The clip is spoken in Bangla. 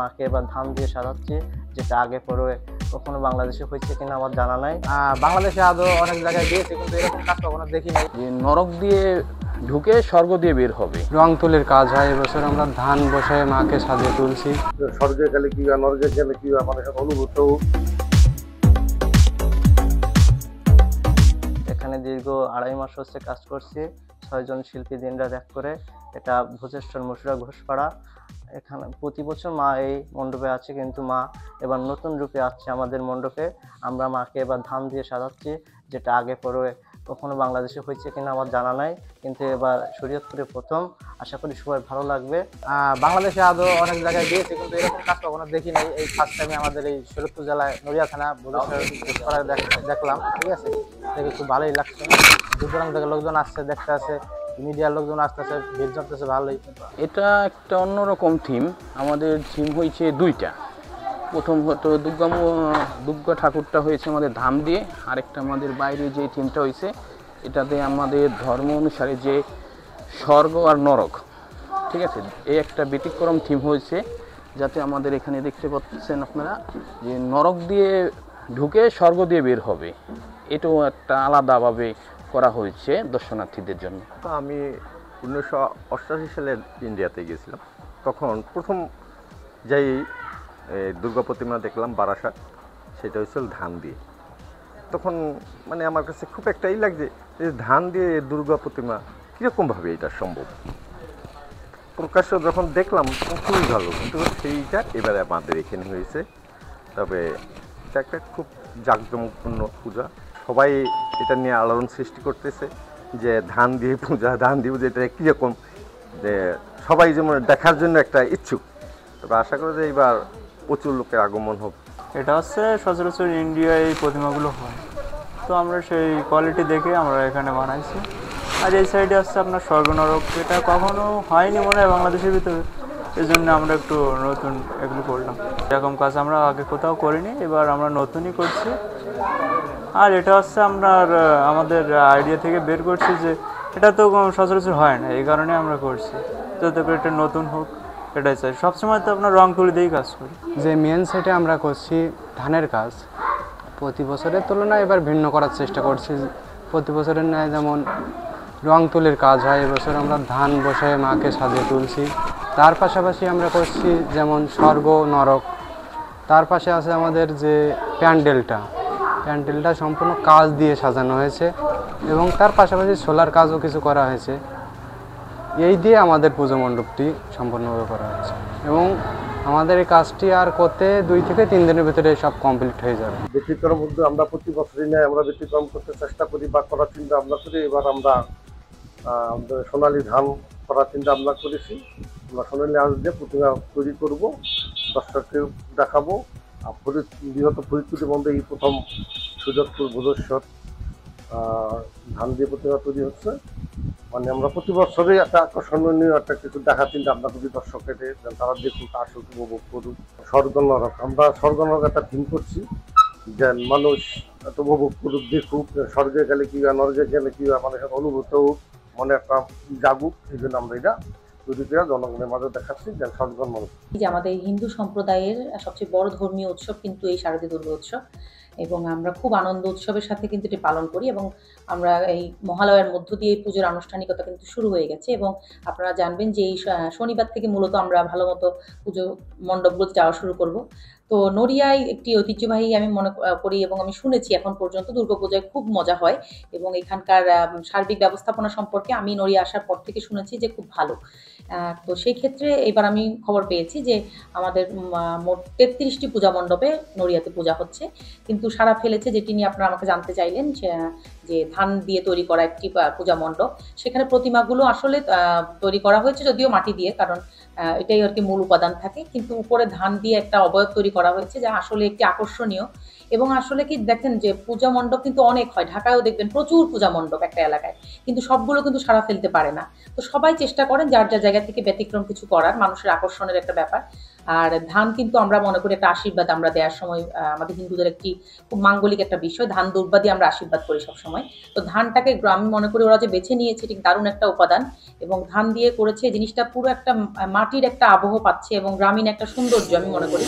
মাকে এবার ধান দিয়ে সাজাচ্ছি, যেটা আগে পরে কখনো বাংলাদেশে হয়েছে কিনা আমার জানা নাই। বাংলাদেশে আদৌ অনেক জায়গায় দিয়েছে, কিন্তু এরকম কাজ কখনো দেখি নাই। নরক দিয়ে ঢুকে স্বর্গ দিয়ে বের হবে। রং তুলির কাজ হয়। এবছর আমরা ধান বসায় মাকে সাজিয়ে তুলছি। স্বর্গে গেলে কি হয়, নরকে গেলে কি হয়, মানে অনুভূত। এখানে দীর্ঘ 2.5 মাস হচ্ছে কাজ করছি, 6 জন শিল্পী দিনরাত এক করে। এটা ভোজেশ্বর মশুরা ঘোষপাড়া। এখানে প্রতি বছর মা এই মণ্ডপে আছে, কিন্তু মা এবার নতুন রূপে আসছে আমাদের মণ্ডপে। আমরা মাকে এবার ধান দিয়ে সাজাচ্ছি, যেটা আগে পরে কখনো বাংলাদেশে হয়েছে কিনা আমার জানা নাই, কিন্তু এবার শরীয়তপুরে প্রথম। আশা করি সবাই ভালো লাগবে। বাংলাদেশে আদৌ অনেক জায়গায় দিয়েছে, কিন্তু এরকম কাজ কখনো দেখি নাই। এই ফার্স্ট টাইমে আমাদের এই শরীয়তপুর জেলায় নড়িয়া থানা ভোজেশ্বর দেখলাম। ঠিক আছে, দেখে খুব ভালোই লাগছে। দূর দূরান্ত থেকে লোকজন আসছে, দেখতে আসে, মিডিয়ার লোকজন আসতেছে, ভিড় জমতেছে ভালোই। এটা একটা অন্যরকম থিম। আমাদের থিম হয়েছে 2টা। প্রথম হতো দুর্গা ঠাকুরটা হয়েছে আমাদের ধাম দিয়ে, আরেকটা আমাদের বাইরে যে থিমটা হয়েছে এটাতে আমাদের ধর্ম অনুসারে যে স্বর্গ আর নরক। ঠিক আছে, এই একটা ব্যতিক্রম থিম হয়েছে, যাতে আমাদের এখানে দেখতে পাচ্ছেন আপনারা যে নরক দিয়ে ঢুকে স্বর্গ দিয়ে বের হবে। এটাও একটা আলাদাভাবে করা হয়েছে দর্শনার্থীদের জন্য। আমি 1988 সালে ইন্ডিয়াতে গিয়েছিলাম। তখন প্রথম যাই দুর্গা প্রতিমা দেখলাম বারাসাত, সেটা হচ্ছিল ধান দিয়ে। তখন মানে আমার কাছে খুব একটাই লাগছে যে ধান দিয়ে দুর্গা প্রতিমা কীরকমভাবে এটা সম্ভব। প্রকাশ্য যখন দেখলাম খুবই ভালো, কিন্তু সেইটা এবারে আমাদের এখানে হয়েছে। তবে এটা একটা খুব জাঁকজমকপূর্ণ পূজা। সবাই এটা নিয়ে আলোড়ন সৃষ্টি করতেছে যে ধান দিয়ে পূজা, এটা কীরকম, যে সবাই যেমন দেখার জন্য একটা ইচ্ছুক। তবে আশা করি যে এবার প্রচুর লোকের আগমন হবে। এটা হচ্ছে সচরাচর ইন্ডিয়ায় এই প্রতিমাগুলো হয়, তো আমরা সেই কোয়ালিটি দেখে আমরা এখানে বানাইছি। আর এই সাইডে আসছে আপনার স্বর্গনরক, এটা কখনো হয়নি মনে হয় বাংলাদেশের ভিতরে, এই জন্য আমরা একটু নতুন এগুলো করলাম। এরকম কাজ আমরা আগে কোথাও করিনি, এবার আমরা নতুনই করছি। আর এটা হচ্ছে আমাদের আইডিয়া থেকে বের করছি যে এটা তো সচরাচর হয় না, এই কারণে আমরা করছি যাতে করে এটা নতুন হোক, এটাই চাই। সবসময় তো আপনার রং তুলি দিয়েই কাজ করি। যে মেন সেটে আমরা করছি ধানের কাজ, প্রতি বছরের তুলনায় এবার ভিন্ন করার চেষ্টা করছি। প্রতি বছরের ন্যায় যেমন রং তুলির কাজ হয়, এবছর আমরা ধান বসায় মাকে সাজিয়ে তুলছি। তার পাশাপাশি আমরা করছি যেমন স্বর্গ নরক। তার পাশে আছে আমাদের যে প্যান্ডেলটা সম্পূর্ণ কাজ দিয়ে সাজানো হয়েছে, এবং তার পাশাপাশি সোলার কাজও কিছু করা হয়েছে। এই দিয়ে আমাদের পুজো মণ্ডপটি সম্পূর্ণভাবে করা হয়েছে, এবং আমাদের এই কাজটি আর করতে 2 থেকে 3 দিনের ভিতরে সব কমপ্লিট হয়ে যাবে। ব্যতিক্রম মধ্যে আমরা প্রতি বছরই নেয় আমরা ব্যতিক্রম করতে চেষ্টা করি বা করার চিন্তা ভাবনা করি। এবার আমরা আমাদের সোনালী ধান করার চিন্তা ভাবনা করেছি। আমরা সোনালী আঁশ দিয়ে প্রতিমা তৈরি করবো, দর্শককে দেখাবো। আর বৃহৎ ফরিদপুরের মধ্যে এই প্রথম শরীয়তপুর ভোজেশ্বর ধান দিয়ে প্রতিমা তৈরি হচ্ছে। মানে আমরা প্রতি বছরই একটা আকর্ষণীয় একটা কিছু দেখার চিন্তা ভাবনা করি দর্শকের, তারা দেখুক, আসুক, উপভোগ করুক। স্বর্গনরক, আমরা স্বর্গনরক একটা থিম করছি, যে মানুষ এত উপভোগ করুক, দেখুক, স্বর্গে গেলে কি হয়, নরকে গেলে কি হয়, মানুষের অনুভূত হোক, মনে একটা জাগুক। এই জন্য আমরা এটা তৈরি করে জনগণের মাঝে দেখাচ্ছি যে স্বর্গনরক। যে আমাদের হিন্দু সম্প্রদায়ের সবচেয়ে বড় ধর্মীয় উৎসব কিন্তু এই শারদীয় দুর্গা উৎসব, এবং আমরা খুব আনন্দ উৎসবের সাথে কিন্তু এটি পালন করি। এবং আমরা এই মহালয়ার মধ্য দিয়ে এই পুজোর আনুষ্ঠানিকতা কিন্তু শুরু হয়ে গেছে। এবং আপনারা জানবেন যে এই শনিবার থেকে মূলত আমরা ভালো মতো পুজো মণ্ডপগুলোতে যাওয়া শুরু করব। তো নড়িয়ায় একটি ঐতিহ্যবাহী আমি মনে করি, এবং আমি শুনেছি এখন পর্যন্ত দুর্গাপূজায় খুব মজা হয়, এবং এখানকার সার্বিক ব্যবস্থাপনা সম্পর্কে আমি নড়িয়া আসার পর থেকে শুনেছি যে খুব ভালো। তো সেই ক্ষেত্রে এবার আমি খবর পেয়েছি যে আমাদের মোট 33টি পূজা মণ্ডপে নড়িয়াতে পূজা হচ্ছে, কিন্তু সারা ফেলেছে যেটি নিয়ে আপনারা আমাকে জানতে চাইলেন, যে ধান দিয়ে তৈরি করা একটি পূজা মণ্ডপ। সেখানে প্রতিমাগুলো আসলে তৈরি করা হয়েছে যদিও মাটি দিয়ে, কারণ এটাই আর কি মূল উপাদান থাকে, কিন্তু উপরে ধান দিয়ে একটা অবয়ব তৈরি করা হয়েছে যা আসলে একটি আকর্ষণীয়। এবং আসলে কি দেখেন যে পূজা মণ্ডপ কিন্তু অনেক হয়, ঢাকায়ও দেখবেন প্রচুর পূজা মণ্ডপ একটা এলাকায়, কিন্তু সবগুলো কিন্তু সাড়া ফেলতে পারে না। তো সবাই চেষ্টা করেন যার যার জায়গা থেকে ব্যতিক্রম কিছু করার, মানুষের আকর্ষণের একটা ব্যাপার। আর ধান কিন্তু আমরা মনে করি একটা আশীর্বাদ, আমরা দেওয়ার সময় আমাদের হিন্দুদের একটি খুব মাঙ্গলিক একটা বিষয়, ধান দুর্বা দিয়ে আমরা আশীর্বাদ করি সবসময়। তো ধানটাকে আমি মনে করি ওরা যে বেছে নিয়েছে ঠিক দারুণ একটা উপাদান, এবং ধান দিয়ে করেছে জিনিসটা পুরো একটা মাটির একটা আবহ পাচ্ছে এবং গ্রামীণ একটা সৌন্দর্য আমি মনে করি।